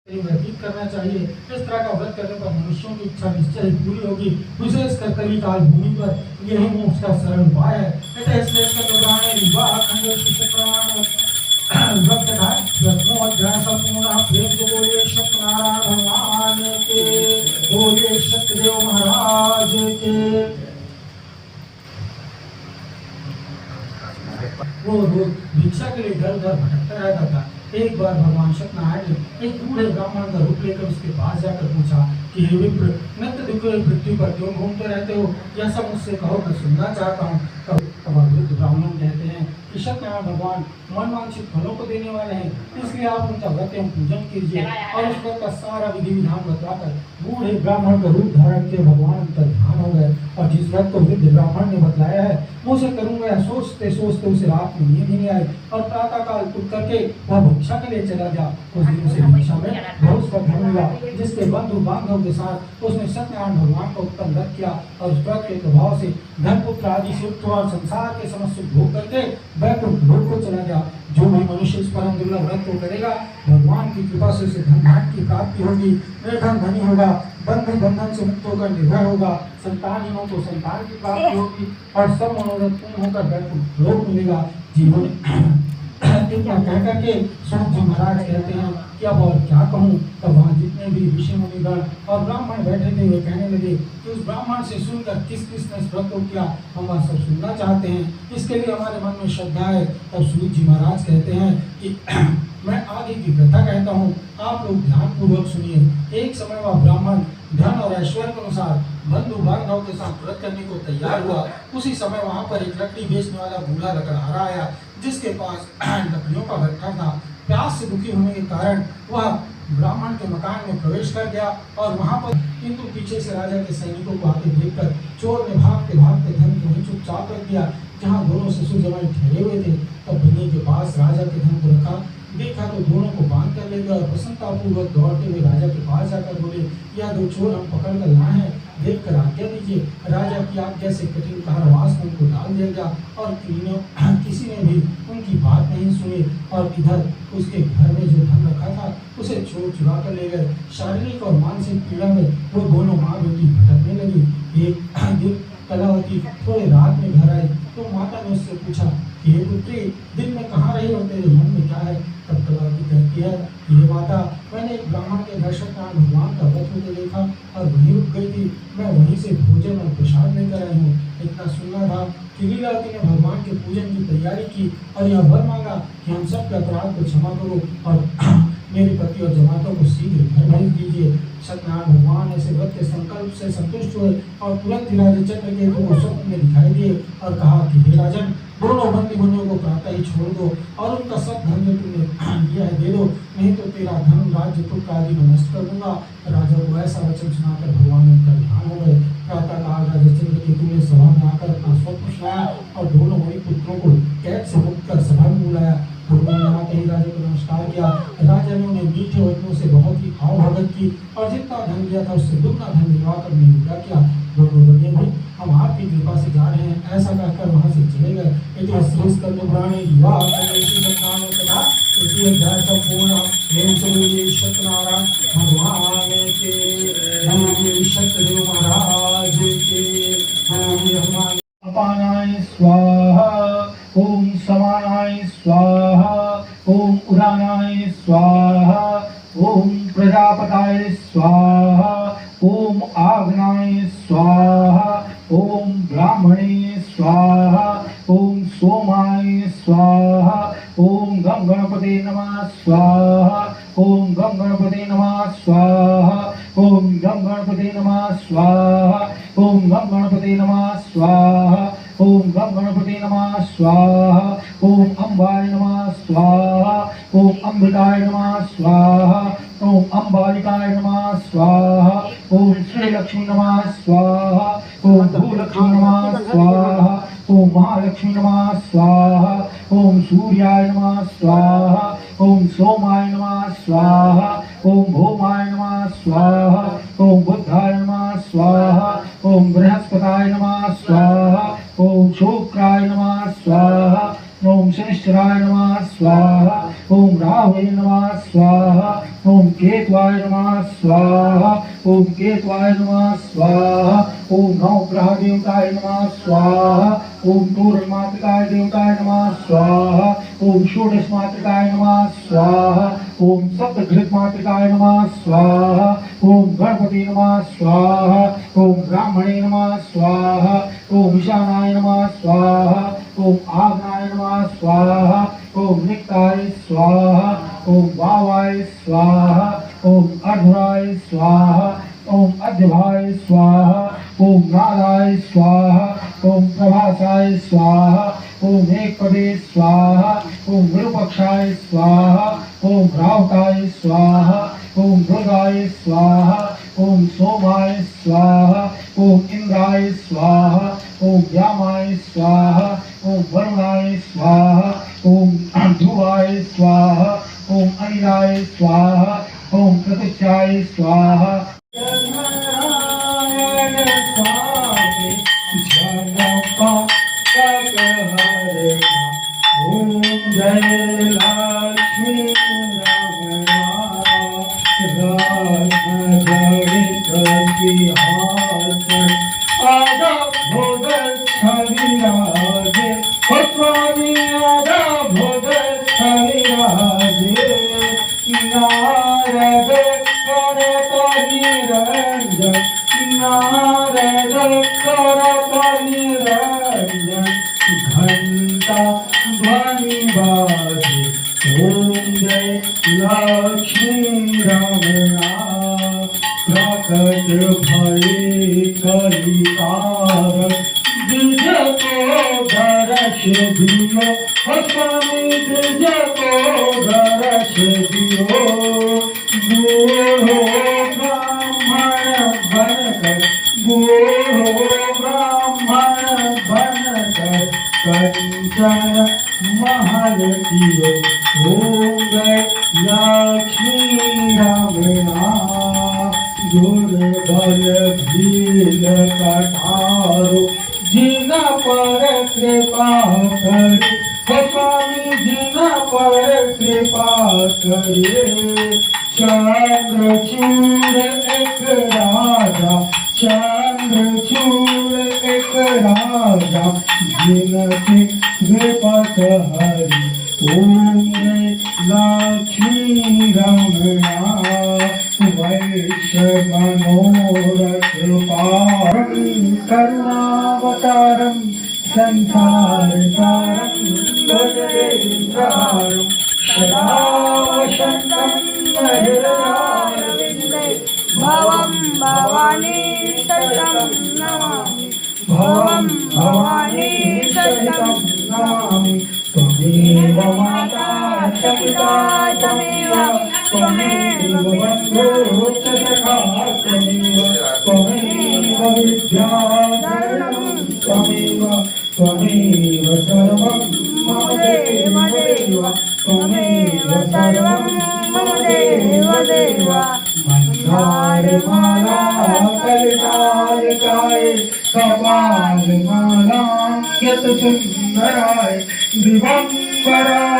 व्यतीत करना चाहिए। इस तरह का व्रत करने पर मनुष्यों की इच्छा निश्चय ही पूरी होगी। विशेष कर कलिकाल भूमि पर यही मोक्ष का सरल उपाय है। इसलिए विवाह खंड व्रत का अध्याय संपूर्ण प्रेम को बोलिए सत्यनारायण भगवान के, बोलिए सत्यदेव महाराज के। वो रोज भिक्षा के लिए इधर उधर भटकता रहता था। एक बार भगवान सत्यनारायण ने एक बूढ़े ब्राह्मण का रूप लेकर उसके पास जाकर पूछा कि हे विप्र, नित्य दुख पृथ्वी पर क्यों घूमते रहते हो? यह सब मुझसे कहो, मैं सुनना चाहता हूँ। तब वृद्ध ब्राह्मण कहते हैं कि सत्यनारायण भगवान मनवांछित फलों को देने वाले हैं, इसलिए आप उनका व्रत एवं पूजन कीजिए। और उस व्रत का सारा विधि विधान बतलाकर बूढ़े ब्राह्मण का रूप धारण किए भगवान उनका ध्यान हो गए। और जिस व्रत को वृद्ध ब्राह्मण ने बतलाया है वो उसे करूंगा, सोचते सोचते उसे रात में नींद नहीं आई और प्रातः काल उठ करके वह भिक्षा के लिए चला गया। उस दिन से भिक्षा में बहुत श्रद्धा मिला, जिसके बंधु बांधव के साथ उसने सत्यनारायण भगवान का उत्तम व्रत किया। और उस व्रत के प्रभाव से धन पुत्र आदि सुख और संसार के समस्त सुख भोग करके वैकुंठ लोक को चला गया। जो भी मनुष्य इस परम दुर्लभ व्रत को करेगा भगवान की कृपा से उसे धन धान की प्राप्ति होगी, निर्धन धनी होगा, बंधु बंधन से मुक्त होकर निर्भय होगा, संतानहीनों को संतान की प्राप्ति होगी और सब मनोरथ पूर्ण होकर वैकुंठ लोक मिलेगा। जीवन इतना कह करके सूत जी महाराज कहते हैं कि अब और क्या कहूँ। तब वहाँ जितने भी ऋषि मुनिगण और ब्राह्मण बैठे थे वे कहने लगे कि उस ब्राह्मण से सुनकर किस किस ने व्रत को किया हम वह सब सुनना चाहते हैं, इसके लिए हमारे मन में श्रद्धा है। तब सूत जी महाराज कहते हैं कि मैं आगे की कथा कहता हूँ, आप लोग ध्यान पूर्वक सुनिए। एक समय वह ब्राह्मण धन और ऐश्वर्य के अनुसार बंधु बांधव के साथ व्रत करने को तैयार हुआ। उसी समय वहाँ पर एक लकड़ी बेचने वाला बूढ़ा लकड़हारा आया, जिसके पास लकड़ियों का गट्ठा था। प्यास से दुखी होने के कारण वह ब्राह्मण के मकान में प्रवेश कर गया और वहाँ पर किंतु पीछे से राजा के सैनिकों को आते देखकर चोर ने भागते भागते धन को वहीं चुपचाप रख दिया जहाँ दोनों ससुर जमाई ठहरे हुए थे। तब बनी के पास राजा के धन को रखा, देखा तो दोनों को बांध कर ले गए और प्रसन्नतापूर्वक दौड़ते हुए राजा के पास जाकर बोले, यह दो चोर हम पकड़ कर लाए हैं, देख कर आज्ञा दीजिए। राजा की आज्ञा से कठिन कारावास में उनको डाल दिया गया और किसी ने भी उनकी बात नहीं सुनी और इधर उसके घर में जो धन रखा था उसे चोर चुरा कर ले गए। शारीरिक और मानसिक पीड़ा में वो दोनों माँ बेटी भटकने लगी। एक दिन कलावती थोड़े रात में घर आई तो माता ने उससे पूछा कि हे पुत्री, दिन में कहाँ रही और तेरे मन में क्या है? तब कलावती कहती है कि हे माता, मैंने एक ब्राह्मण के घर सत्यनारायण भगवान का व्रत होते देखा और वहीं रुक गई थी। मैं वहीं से भोजन और प्रसाद लेकर आई हूँ। इतना सुनना था कि लीलावती ने भगवान के पूजन की तैयारी की और यह वर मांगा कि हम सब के अपराध को क्षमा करो और मेरे पति और जमातों को शीघ्र घर भेज दीजिए। सत्यनारायण भगवान ऐसे व्रत के संकल्प से संतुष्ट हुए और तुरंत ही राजा चंद्रकेतु को स्वप्न में दिखाई दिए और कहा कि हे राजन, दोनों बंदी बंदियों को प्रातः ही छोड़ दो और उनका सब धन जो तुमने दिया है दे दो, नहीं तो तेरा धन राज्य पुत्र आदि को नष्ट कर दूंगा। राजा को ऐसा वचन सुनाकर भगवान ने उनका ध्यान हो गए। प्रातः काल राजा चंद्रकेतु ने सभा में आकर अपना स्वप्न सुनाया और दोनों वही पुत्रों को कैद से मुक्त कर सभा में बुलाया। दोनों ने आते ही राजा को नमस्कार किया। राजा ने उन्हें मीठे वचनों से बहुत ही भाव भगत की और जितना धन दिया था उससे दुगना धन दिलवाकर उन्हें विदा किया। दोनों बनिए भी हम आपकी कृपा से जा रहे हैं, ऐसा कहकर वहाँ से चले गए। श्रेष्ठ पुराणे युवा संपूर्ण सत्यनारायण भगवान के, सत्यदेव महाराज के। अपानाय स्वाहा, ओम समानाय स्वाहा, ओम उदानाय स्वाहा, ओम प्रजापताय स्वाहा, ओम आग्नाय स्वाहा, ओम ब्राह्मणे स्वाहा, ओम सोमाय स्वाहा, ओम गम गणपते नमः स्वाहा, ओम गम गणपते नमः स्वाहा, ओम गम गणपते नमः स्वाहा, ओम गम गणपते नमः स्वाहा, ओम गम गणपते नमः स्वाहा, ओम अम्बाय नमः स्वाहा, ओम अम्बिकाय नमः स्वाहा, ओम अम्बालिकाय नमः स्वाहा, ओम श्री लक्ष्मी नमः स्वाहा, ओम भूलक्ष्मी नमः स्वाहा, ओम महालक्ष्मी नमः स्वाहा, ओम सूर्याय नमः स्वाहा, ओम सोमाय नमः स्वाहा, ओम भौमाय नमः स्वाहा, ओम बुद्धाय नमः स्वाहा, ओम बृहस्पताय नमः स्वाहा, ओम शुक्राय नमः स्वाहा, ओम शनिश्चराय नमः स्वाहा, ओम राहुवे नमः स्वाहा, ओम केतु केतवाय नमः स्वाहा ओम केतवाय नमः स्वाहा ओम नवग्रह देवताय नमः स्वाहा ओम पूर्णमातृकाय देवताय नमः स्वाहा ओम षोडश मातृकाय नमः स्वाहा ओम सप्तघृत मातृकाय नमः स्वाहा ओम गणपति नमः स्वाहा ओम ब्राह्मणे नमः स्वाहा ओम ईशानाय नमः स्वाहा ओम आग्नाय नमः स्वाहा ओम निक्ताय स्वाहा ओम वावाय स्वाहा ओम अर्धराय स्वाहा ओम अध्यभाय स्वाहा ओम नाराय स्वाहा ओम प्रभासाय स्वाहा ओम एकपदे स्वाहा ओम विरूपक्षाय स्वाहा ओम रावताय स्वाहा ओम दुर्गाय स्वाहा ओम सोमाय स्वाहा ओम इंद्राय स्वाहा ओम यामाय स्वाहा ओम वरुणाय स्वाहा ओम ध्रुवाय स्वाहा ओम अनिलाय स्वाहा ओम प्रतीक्षाय स्वाहा ओम जय लक्ष्मी घंटा ध्वनि बाजे ओम जय लक्ष्मी रमणा प्रकट भये कलिकार द्विज को दर्श दियो स्वामी द्विज को दर्श दियो बूढ़ो ब्राह्मण बनकर बूढ़ो ब्राह्मण बनकर कंचन महल दियो ओम जय लक्ष्मी रमणा दुर्बल भील कठारो जिन पर कृपा करे स्वामी जिन पर कृपा करे चंद्रचूड़ एक राजा चंद्रचूड़ एक राजा जिनके विपत हरि ओम लक्ष्मी रमणा वैश्य मनोरथ करुणावतारम संसार सारम भजरेन्द्रारम सदा वसन्तं हृदयारविन्दे भवं भवानी सततं नमामि भवं भवानी सततं नमामि त्वमेव माता च पिता त्वमेव त्वमेव बन्धुः च सखा त्वमेव विद्याधरणं त्वमेव सर्वं मम देव देव त्वमेव सर्वं मम देव देव मंदारमाला कलितालकाय कपालमाला यत सुंदराय दिगंबराय